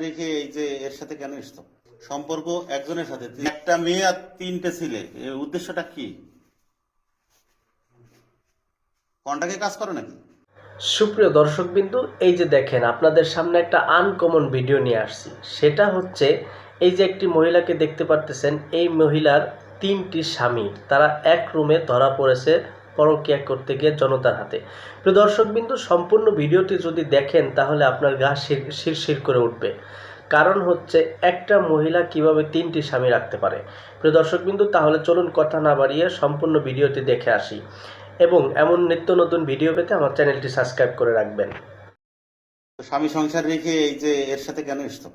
রেখে এই যে এর সাথে কেন এসছো? সম্পর্ক একজনের সাথে, একটা মেয়ে আর তিনটে ছেলে, এর উদ্দেশ্যটা কি? কন্টাকে কাজ করো নাকি? সুপ্রিয় দর্শকবিন্দু, এই যে দেখেন আপনাদের সামনে একটা আনকমন ভিডিও নিয়ে আসছি। সেটা হচ্ছে এই যে একটি মহিলাকে দেখতে পারতেছেন, এই মহিলার 3টি স্বামী, তারা এক রুমে ধরা পড়েছে পরকীয়া করতে গিয়ে জনতার হাতে। প্রিয় দর্শকবিন্দু, সম্পূর্ণ ভিডিওটি যদি দেখেন তাহলে আপনার গা শিরশির করে উঠবে। কারণ হচ্ছে একটা মহিলা কিভাবে 3টি স্বামী রাখতে পারে। প্রিয় দর্শকবিন্দু, তাহলে চলুন কথা না বাড়িয়ে সম্পূর্ণ ভিডিওটি দেখে আসি এবং এমন নিত্য নতুন ভিডিও পেতে আমার চ্যানেলটি সাবস্ক্রাইব করে রাখবেন। স্বামী সংসার রেখে এই যে এর সাথে কেন এসছো?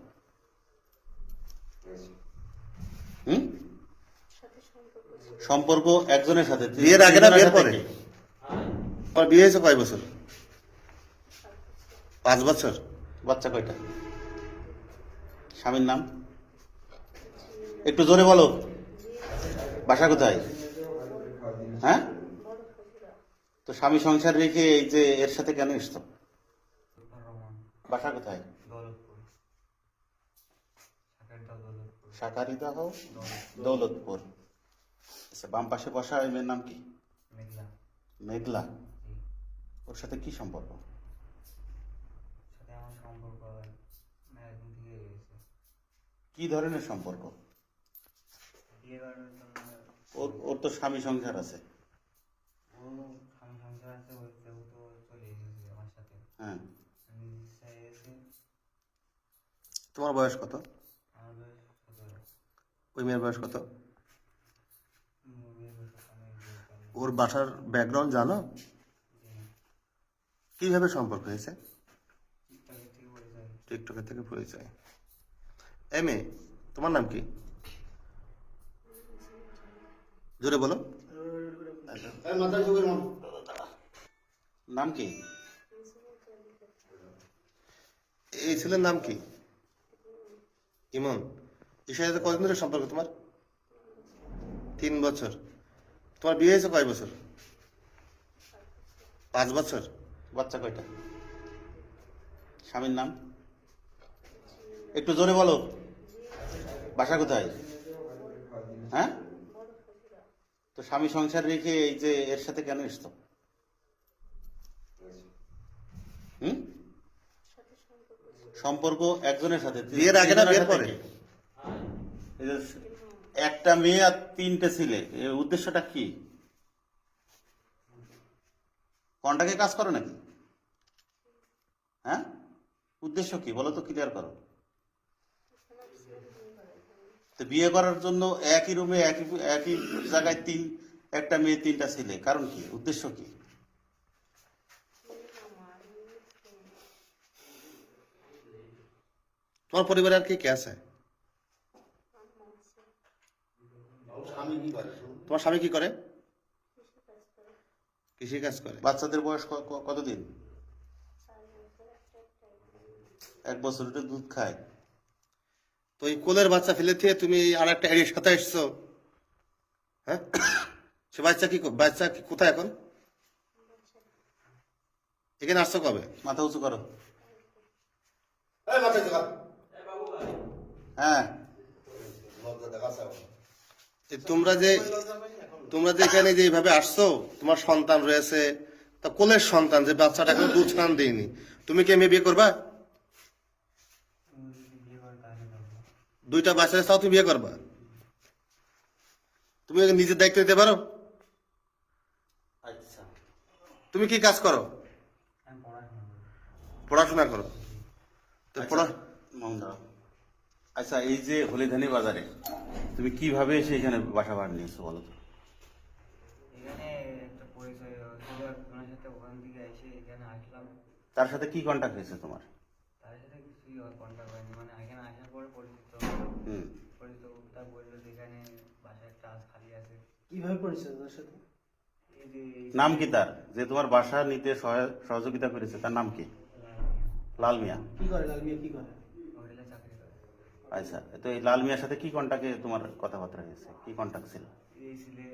হুম? সম্পর্ক একজনের সাথে, বিয়ের আগে না বিয়ের তিনজনের পরে? সাথে কি? আমার বিয়ে হয়েছে কয় বছর? 5 বছর। বাচ্চা কয়টা? স্বামীর নাম একটু জোরে বলো। বাসা কোথায়? হ্যাঁ, তো স্বামী সংসার রেখে এই যে এর সাথে কেন এসছো? বাসা কোথায়? সাকারিদহ, দৌলতপুর। আচ্ছা, বাম পাশে বসা এই মেয়ের নাম কি? মেঘলা। ওর সাথে কি সম্পর্ক? কি ধরনের সম্পর্ক? ওর ওর তো স্বামী সংসার আছে। হ্যাঁ, তোমার বয়স কত? ওই মেয়ের বয়স কত? ওর বাসার ব্যাকগ্রাউন্ড জানো? কিভাবে সম্পর্ক হয়েছে? টিকটকের থেকে পরিচয়। এই মেয়ে, তোমার নাম কি? জোরে বলো। নাম কি? এই ছেলের নাম কি? ইমন। এর সাথে কতদিন ধরে সম্পর্ক তোমার? 3 বছর। তোমার বিয়ে হয়েছে কয় বছর? 5 বছর। বাচ্চা কয়টা? স্বামীর নাম একটু জোরে বলো। বাসা কোথায়? হ্যাঁ, তো স্বামী সংসার রেখে এই যে এর সাথে কেন এসছো? হুম? সম্পর্ক একজনের সাথে, বিয়ের আগে না বিয়ের তিনজনের সাথে পরে? কি? এই যে একটা মেয়ে আর তিনটে ছেলে, এর উদ্দেশ্যটা কি? কন্টাকে কাজ করো নাকি? হ্যাঁ, উদ্দেশ্য কি বলো তো, ক্লিয়ার করো। তো বিয়ে করার জন্য একই রুমে একই একই জায়গায় একটা মেয়ে তিনটা ছেলে, কারণ কি, উদ্দেশ্য কি? তোমার পরিবারে আর কে কে আছে? তোমার স্বামী কি করে? কৃষি কাজ করে। বাচ্চাদের বয়স কতদিন? 1 বছর এটা দুধ খায়। তো এই কোলের বাচ্চা ফেলে দিয়ে তুমি আর একটা এরির সাথে এসছো? হ্যাঁ, সে বাচ্চা কি কোথায় এখন? এখানে আসছো কবে? মাথা উঁচু করো। হ্যাঁ, এই তোমরা যে এখানে যে এইভাবে আসছো, তোমার সন্তান রয়েছে, তা কোলের সন্তান যে বাচ্চাটা এখন দুধ খান দিইনি, তুমি কি মেয়ে বিয়ে করবা? 2টা বাচ্চা চাও, তুমি বিয়ে করবা? তুমি ওকে নিজের দায়িত্ব নিতে পারো? আচ্ছা, তুমি কি কাজ করো? পড়াশোনা করো। তো আচ্ছা, এই যে হলিধানি বাজারে তুমি কিভাবে এসে এখানে বাসা ভাড়া নিয়েছো বলো তো? এখানে একটা পরিচয় ছিল ওনার সাথে, ওখান থেকে এসে এখানে আসলাম। তার সাথে কি কন্টাক্ট হয়েছে তোমার? তার সাথে কিছুই কন্ট্যাক্ট হয়নি, মানে এখানে আসার পরে পরিচিত হুম, তা বললো যে এখানে বাসায় একটা খালি আছে। কিভাবে পরিচয় তার সাথে? এই যে নাম কি তার, যে তোমার বাসা নিতে সহযোগিতা করেছে, তার নাম কি? লাল মিয়া। কি করে লাল মিয়া, কি করে? হোটেলে চাকরি করে। আচ্ছা, তো এই লাল মিয়ার সাথে কি কন্টাক্টে তোমার কথাবার্তা হয়েছে, কি কন্টাক্ট ছিল? এই ছেলে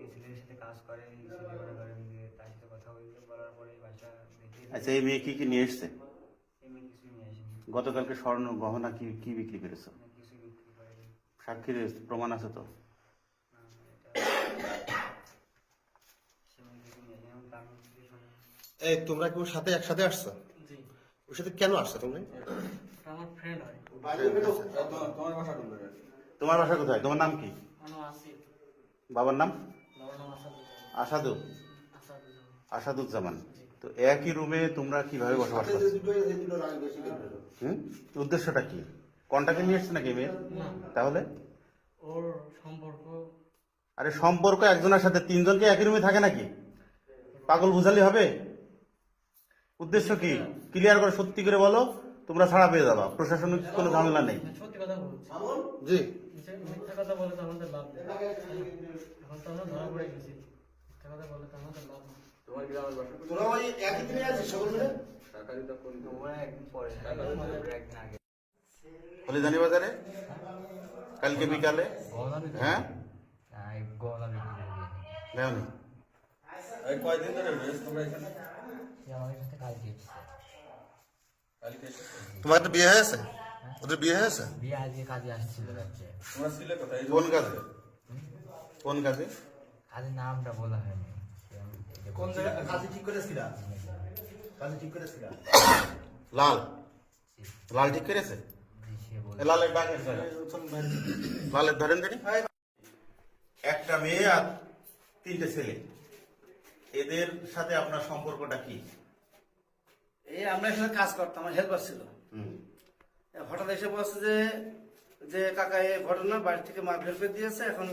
এই ছেলের সাথে কাজ করে, এই ছেলে মনে করেন যে তার সাথে কথা বলতে বলার পরে বাসা দেখে আচ্ছা, এই মেয়ে কি কি নিয়ে এসছে? এমনি কিছুই নিয়ে আসেনি। গতকালকে স্বর্ণ গহনা কি কি বিক্রি করেছো? কিছু বিক্রি করিনি। সাক্ষীর প্রমাণ আছে তো? না, সেমন কিছু নেই, যেমন কারণ কিছু শুনি। এই তোমরা কি ওর সাথে একসাথে আসছো? জি, ওর সাথে কেন আসছো তুমি? আমার ফ্রেন্ড হয়। তোমার বাসা কোথায়? তোমার নাম কি? আমার আসিফ, বাবার নাম? বাবার নাম আসাদ, আসাদু আসাদ। আসাদুজ্জামান। তো একই রুমে তোমরা কিভাবে বসবাস করছো? উদ্দেশ্যটা কি? কন্টাক্টে নিয়ে এসছে নাকি মেয়ে? না, তাহলে ওর সম্পর্ক আরে সম্পর্ক একজনের সাথে তিনজনকে একই রুমে থাকে নাকি? পাগল বুঝালি হবে? উদ্দেশ্য কি ক্লিয়ার করে সত্যি করে বলো, তোমরা ছাড়া পেয়ে যাবা, প্রশাসনিক কোনো ঝামেলা নেই। সত্যি কথা বলছি। জি মিথ্যা কথা বলে তো আমাদের লাভ নেই। এখন তো আমরা ধরা পড়ে গেছি, মিথ্যা কথা বলে তো আমাদের লাভ নেই। তোরা ওই একই দিনে আছিস সকল মিলে? ওরা একদিন পরে, একদিন আগে। হলিদানি বাজারে কালকে বিকালে? হ্যাঁ নেওনি? তোমার একটা বিয়ে হয়েছে? ওদের বিয়ে হয়েছে? বিয়ে আজকে কাজে আসছিল যাচ্ছে। কোন কাজে? কোন কাজে? কাজের নামটা বলা হয়নি। কোন জায়গায় কাজে ঠিক করেছিলা? কাজে ঠিক করেছিলা? লাল লাল ঠিক করেছে? সে বলে এ লালের ডাকের লালের ধরেন দেখি। একটা মেয়ে আর 3টে ছেলে, এদের সাথে আপনার সম্পর্কটা কি? এই আমরা এখানে কাজ করতাম, আমার হেল্পার ছিল। হুম। হঠাৎ এসে বলছে যে যে কাকা এই ঘটনা বাড়ি থেকে মা বের করে দিয়েছে, এখন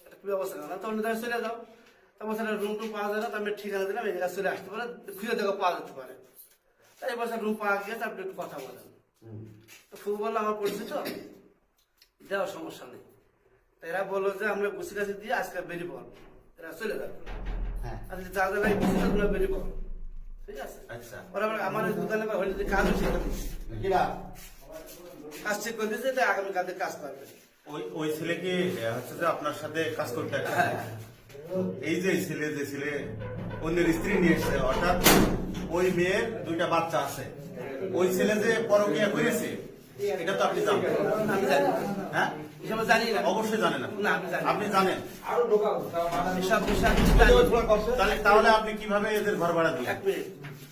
একটা কি ব্যবস্থা করলাম, তখন তাহলে চলে যাও। তারপর সেটা রুম টুম পাওয়া যায় না, তো আমি ঠিকানা দিলাম, এই জায়গায় চলে আসতে পারে, খুঁজে দেখো পাওয়া যেতে পারে। তাই এবার রুম পাওয়া গিয়ে তারপরে একটু কথা বলেন। তো ফুল বললো আমার পরিচিত, দেওয়ার সমস্যা নেই। তো এরা বললো যে আমরা গুছি গাছি দিয়ে আজকে বেরিয়ে পড়বো, এরা চলে যাবে। হ্যাঁ। আর যা যা লাগে গুছি গাছগুলো বেরিয়ে পড়বো, ঠিক আছে। আচ্ছা। ওরা আবার আমার এই দোকানে বা হোটেলে কাজও শিখে দিচ্ছে, কাজ ঠিক করে দিয়েছে, তাই আগামী কাজে কাজ করবে। ওই ওই ছেলে কি হচ্ছে যে আপনার সাথে কাজ করতে আসছে? এই যে ছেলে অন্যের স্ত্রী নিয়ে এসছে, অর্থাৎ ওই মেয়ের 2টা বাচ্চা আছে, ওই ছেলে যে পরকীয়া করেছে এটা তো আপনি জানেন? আমি জানি না। হ্যাঁ, এসব জানি না। অবশ্যই জানেন না। না, আমি জানি না। আপনি জানেন? এসব বিষয় আমি জানি না। তাহলে আপনি কিভাবে এদের ঘর ভাড়া দিলেন? এক মিনিট,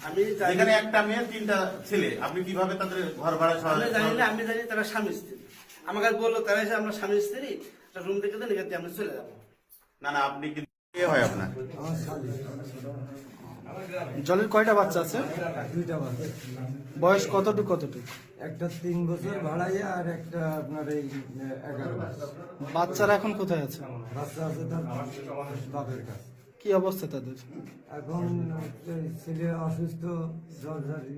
আমি জানি যেখানে একটা মেয়ে 3টা ছেলে, আপনি কিভাবে তাদের ঘর ভাড়া আমি জানি না, আমি জানি তারা স্বামী স্ত্রী। আমার কাছে বললো তারা এসে আমরা স্বামী স্ত্রী, রুম থেকে দেন, এখান থেকে আমরা চলে যাবো। না না, আপনি কিন্তু কে হয় আপনার? জলের কয়টা বাচ্চা আছে? 2টা বাচ্চা, বয়স কতটুকু কতটুকু? একটা 3 বছর ভাড়াইয়া আর একটা আপনার এই 11 বছর। বাচ্চারা এখন কোথায় আছে? বাচ্চা আছে তার বাপের কাছে। কি অবস্থা তাদের? এখন ছেলে অসুস্থ, জ্বর জারি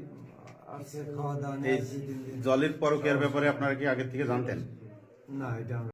আছে, খাওয়া দাওয়া নেই, এই জলের পরকীয়ার ব্যাপারে আপনারা কি আগে থেকে জানতেন? না এটা আমরা